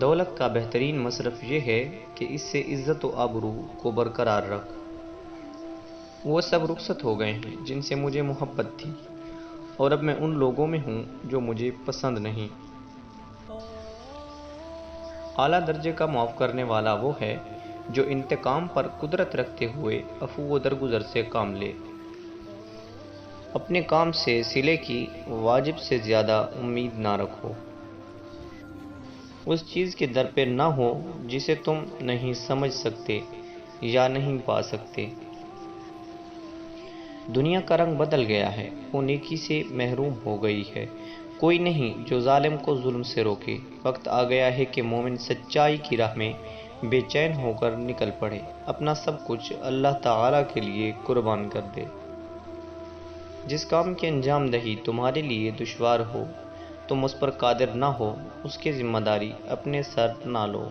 دولت کا بہترین مصرف یہ ہے کہ اس سے عزت و آبرو کو برقرار رکھ۔ وہ سب رخصت ہو گئے ہیں جن سے مجھے محبت تھی، اور اب میں ان لوگوں میں ہوں جو مجھے پسند نہیں۔ اعلیٰ درجے کا معاف کرنے والا وہ ہے جو انتقام پر قدرت رکھتے ہوئے عفو و درگزر سے کام لے۔ اپنے کام سے صلے کی واجب سے زیادہ امید نہ رکھو۔ اس چیز کے در پہ نہ ہو جسے تم نہیں سمجھ سکتے یا نہیں پا سکتے۔ دنیا کا رنگ بدل گیا ہے، وہ نیکی سے محروم ہو گئی ہے۔ کوئی نہیں جو ظالم کو ظلم سے روکے۔ وقت آ گیا ہے کہ مومن سچائی کی راہ میں بے چین ہو کر نکل پڑے، اپنا سب کچھ اللہ تعالیٰ کے لیے قربان کر دے۔ جس کام کی انجام دہی تمہارے لیے دشوار ہو، تم اس پر قادر نہ ہو، اس کی ذمہ داری اپنے سر نہ لو۔